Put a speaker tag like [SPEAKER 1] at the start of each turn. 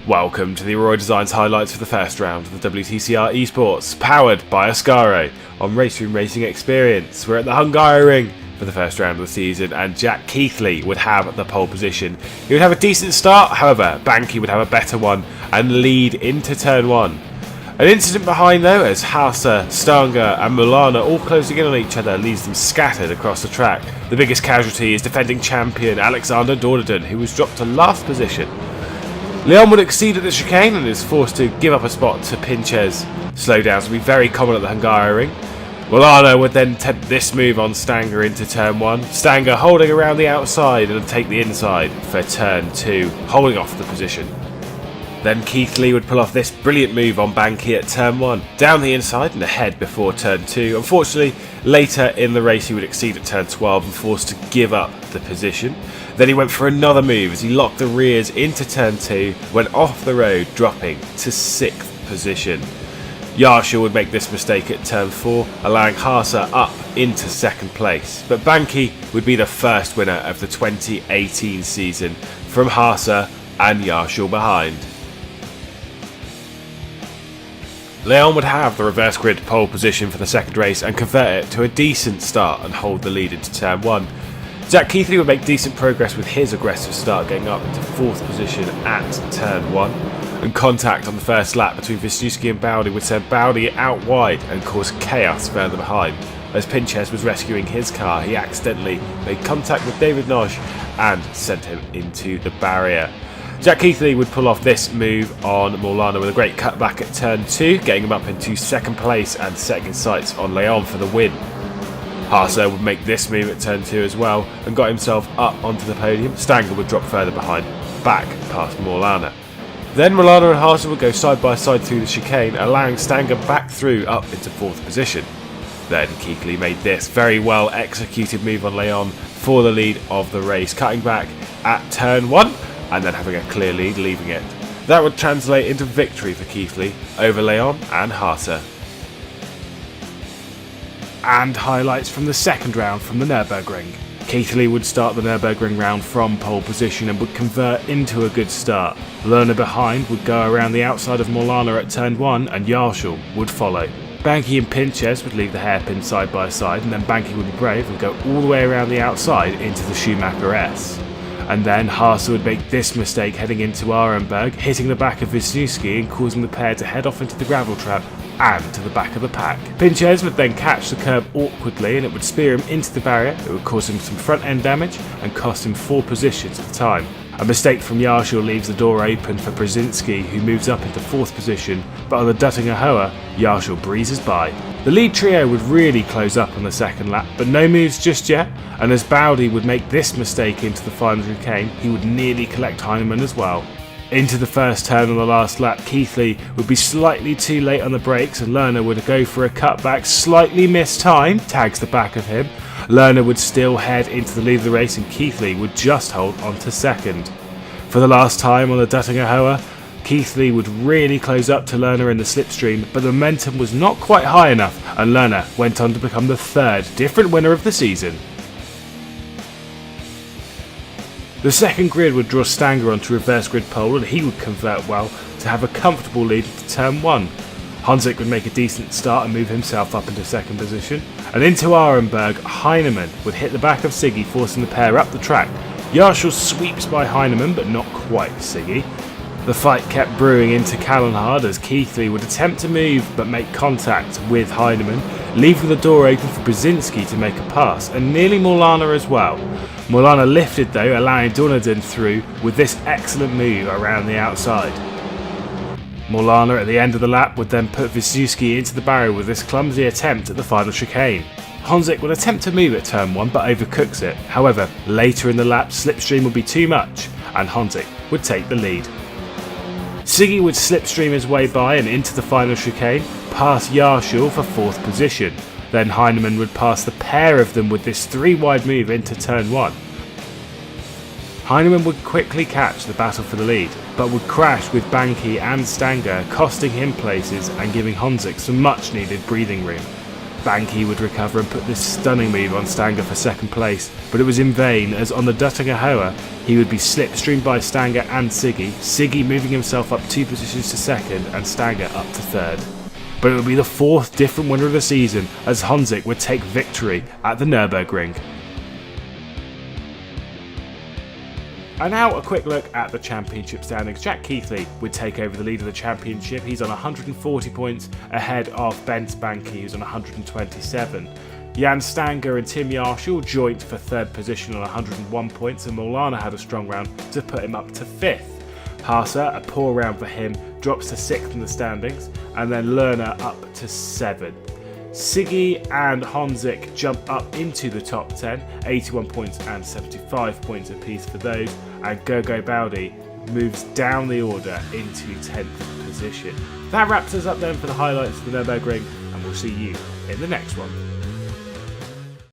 [SPEAKER 1] Welcome to the Aurora Designs highlights for the first round of the WTCR Esports, powered by OSCARO on RaceRoom Racing Experience. We're at the Hungary for the first round of the season, and Jack Keithley would have the pole position. He would have a decent start, however, Banky would have a better one and lead into turn 1. An incident behind though, as Hasa, Stanger and Mulana all closing in on each other, leaves them scattered across the track. The biggest casualty is defending champion Alexander Dordaden, who was dropped to last position. Leon would exceed at the chicane and is forced to give up a spot to Pinches. Slowdowns will be very common at the Hungary ring. Mulana would then attempt this move on Stanger into turn 1. Stanger holding around the outside and take the inside for turn 2, holding off the position. Then Keithley would pull off this brilliant move on Banky at turn 1, down the inside and ahead before turn 2. Unfortunately, later in the race he would exceed at turn 12 and forced to give up the position. Then he went for another move as he locked the rears into turn 2, went off the road, dropping to 6th position. Yarsha would make this mistake at turn 4, allowing Hasa up into 2nd place. But Banky would be the first winner of the 2018 season, from Hasa and Yarsha behind. Leon would have the reverse grid pole position for the second race and convert it to a decent start and hold the lead into turn 1. Jack Keithley would make decent progress with his aggressive start, getting up into 4th position at turn 1. And contact on the first lap between Wisniewski and Bowdy would send Bowdy out wide and cause chaos further behind. As Pinches was rescuing his car, he accidentally made contact with David Nosh and sent him into the barrier. Jack Keithley would pull off this move on Mulana with a great cutback at turn 2, getting him up into 2nd place and setting his sights on Leon for the win. Hasa would make this move at turn 2 as well and got himself up onto the podium. Stanger would drop further behind, back past Mulana. Then Mulana and Hasa would go side by side through the chicane, allowing Stanger back through up into 4th position. Then Keithley made this very well executed move on Leon for the lead of the race, cutting back at turn 1 and then having a clear lead, leaving it. That would translate into victory for Keithley over Leon and Hasa. And highlights from the second round from the Nurburgring. Keithley would start the Nurburgring round from pole position and would convert into a good start. Lerner behind would go around the outside of Mulana at turn 1 and Yarshall would follow. Banky and Pinches would leave the hairpin side by side, and then Banky would be brave and go all the way around the outside into the Schumacher S. And then Hasa would make this mistake heading into Arenberg, hitting the back of Wisniewski and causing the pair to head off into the gravel trap and to the back of the pack. Pinches would then catch the curb awkwardly and it would spear him into the barrier. It would cause him some front end damage and cost him 4 positions at the time. A mistake from Yarshall leaves the door open for Brzezinski, who moves up into 4th position, but on the Duttinger Hoa, Yarshall breezes by. The lead trio would really close up on the second lap, but no moves just yet, and as Bowdy would make this mistake into the final chicane, he would nearly collect Heinemann as well. Into the first turn on the last lap, Keithley would be slightly too late on the brakes and Lerner would go for a cutback, slightly missed time, tags the back of him. Lerner would still head into the lead of the race and Keithley would just hold on to 2nd. For the last time on the Duttinger Hoa, Keithley would really close up to Lerner in the slipstream, but the momentum was not quite high enough and Lerner went on to become the 3rd different winner of the season. The second grid would draw Stanger onto reverse grid pole and he would convert well to have a comfortable lead into turn 1. Honzik would make a decent start and move himself up into 2nd position. And into Arenberg, Heinemann would hit the back of Siggy, forcing the pair up the track. Yarshall sweeps by Heinemann, but not quite Siggy. The fight kept brewing into Callenhard as Keithley would attempt to move but make contact with Heinemann, leaving the door open for Brzezinski to make a pass, and nearly Mulana as well. Mulana lifted though, allowing Dordaden through with this excellent move around the outside. Mulana at the end of the lap would then put Wisniewski into the barrier with this clumsy attempt at the final chicane. Honzik would attempt to move at turn 1 but overcooks it. However, later in the lap, slipstream would be too much and Honzik would take the lead. Siggy would slipstream his way by and into the final chicane, past Yarshall for 4th position. Then Heinemann would pass the pair of them with this 3-wide move into turn 1. Heinemann would quickly catch the battle for the lead, but would crash with Banky and Stanger, costing him places and giving Honzik some much needed breathing room. Banky would recover and put this stunning move on Stanger for second place, but it was in vain, as on the Duttinger he would be slipstreamed by Stanger and Siggy moving himself up 2 positions to second and Stanger up to third. But it would be the 4th different winner of the season, as Honzik would take victory at the Nurburgring. And now a quick look at the championship standings. Jack Keithley would take over the lead of the championship. He's on 140 points ahead of Ben Spanky, who's on 127. Jan Stanger and Tim Yarshall joint for 3rd position on 101 points, and Molana had a strong round to put him up to 5th. Haase, a poor round for him, drops to 6th in the standings, and then Lerner up to 7th. Siggy and Honzik jump up into the top 10, 81 points and 75 points apiece for those, and Gergo Baudi moves down the order into 10th position. That wraps us up then for the highlights of the Nurburgring, and we'll see you in the next one.